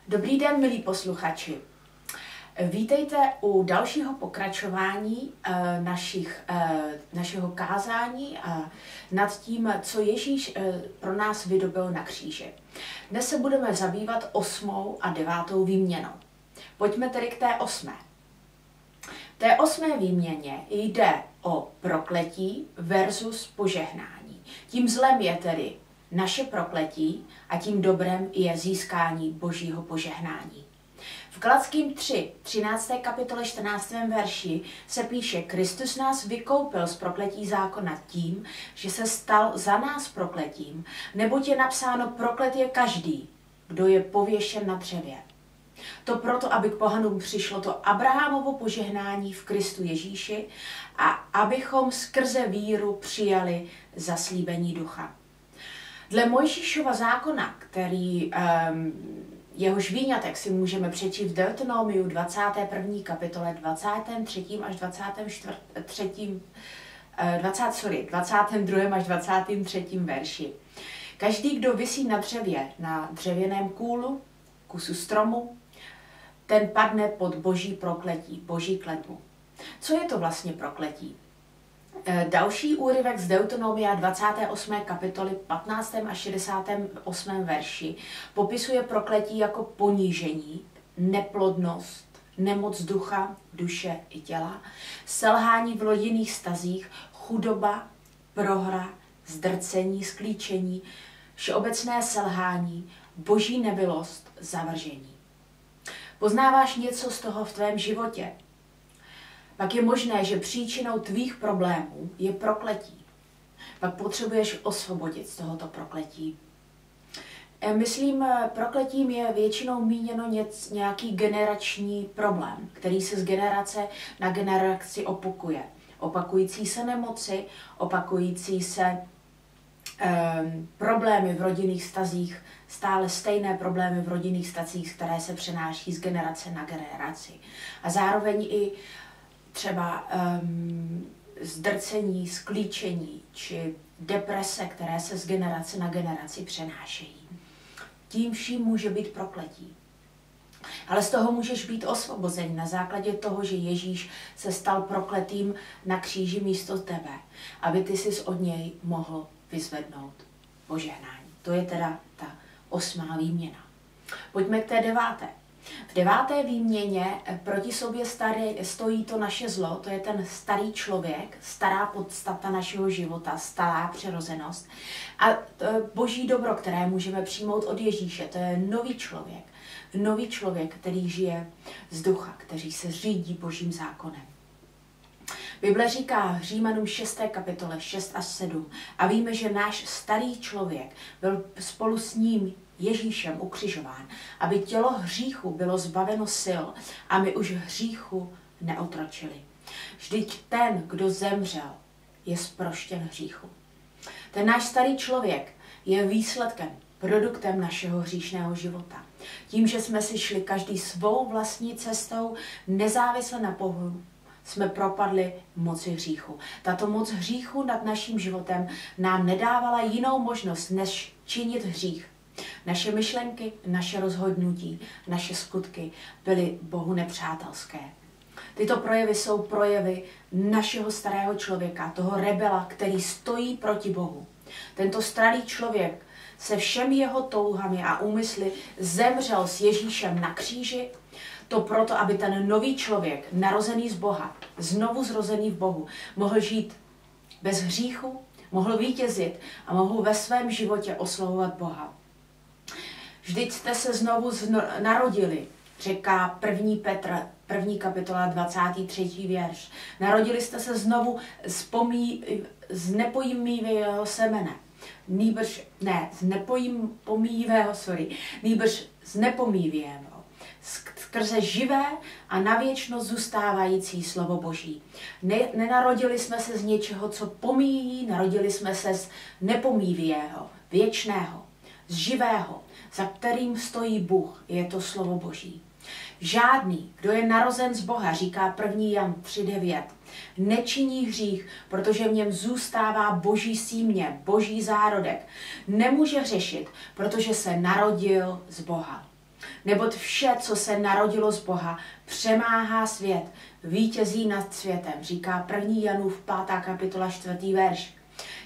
Dobrý den, milí posluchači. Vítejte u dalšího pokračování našeho kázání nad tím, co Ježíš pro nás vydobyl na kříži. Dnes se budeme zabývat 8. a 9. výměnou. Pojďme tedy k té 8. V té 8. výměně jde o prokletí versus požehnání. Tím zlem je tedy naše prokletí a tím dobrem je získání Božího požehnání. V Galackým 3, 13. kapitole 14. verši se píše: Kristus nás vykoupil z prokletí zákona tím, že se stal za nás prokletím, neboť je napsáno: proklet je každý, kdo je pověšen na dřevě. To proto, aby k pohanům přišlo to Abrahamovo požehnání v Kristu Ježíši a abychom skrze víru přijali zaslíbení ducha. Dle Mojžíšova zákona, jehož výňatek si můžeme přečíst v Deuteronomiu 21. kapitole 23. až 22. až 23. verši. Každý, kdo visí na dřevě, na dřevěném kůlu, kusu stromu, ten padne pod Boží prokletí, Boží kletbu. Co je to vlastně prokletí? Další úryvek z Deuteronomia 28. kapitoly 15. a 68. verši popisuje prokletí jako ponížení, neplodnost, nemoc ducha, duše i těla, selhání v rodinných vztazích, chudoba, prohra, zdrcení, sklíčení, všeobecné selhání, boží nebylost, zavržení. Poznáváš něco z toho v tvém životě? Pak je možné, že příčinou tvých problémů je prokletí. Pak potřebuješ osvobodit z tohoto prokletí. Myslím, prokletím je většinou míněno nějaký generační problém, který se z generace na generaci opakuje. Opakující se nemoci, opakující se problémy v rodinných vztazích, stále stejné problémy v rodinných vztazích, které se přenáší z generace na generaci. A zároveň i třeba zdrcení, sklíčení či deprese, které se z generace na generaci přenášejí. Tím vším může být prokletí. Ale z toho můžeš být osvobozen na základě toho, že Ježíš se stal prokletým na kříži místo tebe, aby ty sis od něj mohl vyzvednout požehnání. To je teda ta 8. výměna. Pojďme k té 9. V 9. výměně proti sobě stojí to naše zlo, to je ten starý člověk, stará podstata našeho života, stará přirozenost. A boží dobro, které můžeme přijmout od Ježíše, to je nový člověk. Nový člověk, který žije z ducha, který se řídí božím zákonem. Bible říká Římanům 6. kapitole 6 až 7 a víme, že náš starý člověk byl spolu s ním Ježíšem ukřižován, aby tělo hříchu bylo zbaveno sil a my už hříchu neotročili. Vždyť ten, kdo zemřel, je zproštěn hříchu. Ten náš starý člověk je výsledkem, produktem našeho hříšného života. Tím, že jsme si šli každý svou vlastní cestou, nezávisle na Bohu, jsme propadli moci hříchu. Tato moc hříchu nad naším životem nám nedávala jinou možnost, než činit hřích. Naše myšlenky, naše rozhodnutí, naše skutky byly Bohu nepřátelské. Tyto projevy jsou projevy našeho starého člověka, toho rebela, který stojí proti Bohu. Tento starý člověk se všemi jeho touhami a úmysly zemřel s Ježíšem na kříži, to proto, aby ten nový člověk, narozený z Boha, znovu zrozený v Bohu, mohl žít bez hříchu, mohl vítězit a mohl ve svém životě oslavovat Boha. Vždyť jste se znovu narodili, říká 1. Petr, 1. kapitola 23. verš. Narodili jste se znovu z nepomíjivého semene. Nýbrž z nepomíjivého. Skrze živé a na věčnost zůstávající slovo Boží. Nenarodili jsme se z něčeho, co pomíjí, narodili jsme se z nepomíjivého, věčného, z živého, za kterým stojí Bůh, je to slovo Boží. Žádný, kdo je narozen z Boha, říká 1. Jan 3.9, nečiní hřích, protože v něm zůstává boží símě, boží zárodek. Nemůže hřešit, protože se narodil z Boha. Neboť vše, co se narodilo z Boha, přemáhá svět, vítězí nad světem, říká 1. Janův 5. kapitola 4. verš.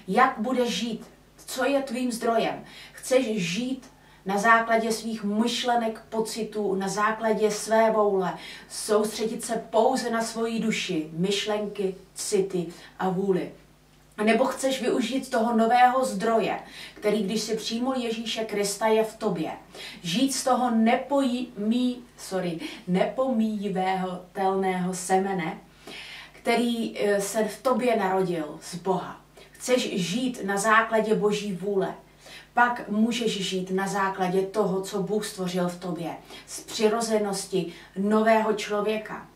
Jak budeš žít? Co je tvým zdrojem? Chceš žít na základě svých myšlenek, pocitů, na základě své vůle, soustředit se pouze na svoji duši, myšlenky, city a vůli. Nebo chceš využít toho nového zdroje, který, když si přijmul Ježíše Krista, je v tobě. Žít z toho nepomíjivého telného semene, který se v tobě narodil z Boha. Chceš žít na základě Boží vůle. Pak můžeš žít na základě toho, co Bůh stvořil v tobě. Z přirozenosti nového člověka.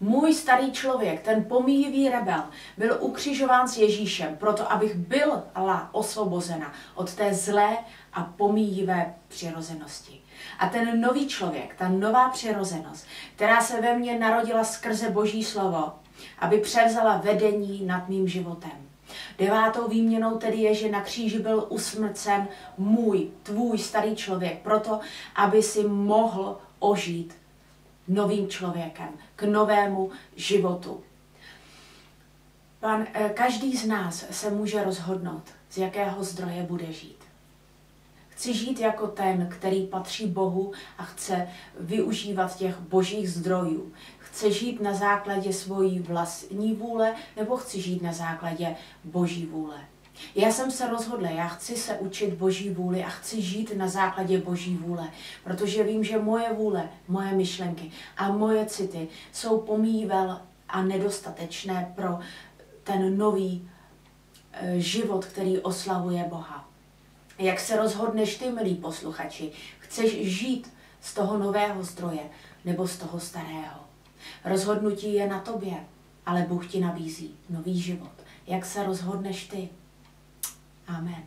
Můj starý člověk, ten pomíjivý rebel, byl ukřižován s Ježíšem, proto abych byla osvobozena od té zlé a pomíjivé přirozenosti. A ten nový člověk, ta nová přirozenost, která se ve mně narodila skrze Boží slovo, aby převzala vedení nad mým životem. 9. výměnou tedy je, že na kříži byl usmrcen tvůj starý člověk, proto aby si mohl ožít novým člověkem, k novému životu. Každý z nás se může rozhodnout, z jakého zdroje bude žít. Chci žít jako ten, který patří Bohu a chce využívat těch božích zdrojů. Chci žít na základě svojí vlastní vůle, nebo chci žít na základě Boží vůle. Já jsem se rozhodla, já chci se učit Boží vůli a chci žít na základě Boží vůle, protože vím, že moje vůle, moje myšlenky a moje city jsou pomíjivé a nedostatečné pro ten nový život, který oslavuje Boha. Jak se rozhodneš ty, milí posluchači, chceš žít z toho nového zdroje nebo z toho starého? Rozhodnutí je na tobě, ale Bůh ti nabízí nový život. Jak se rozhodneš ty? Amen.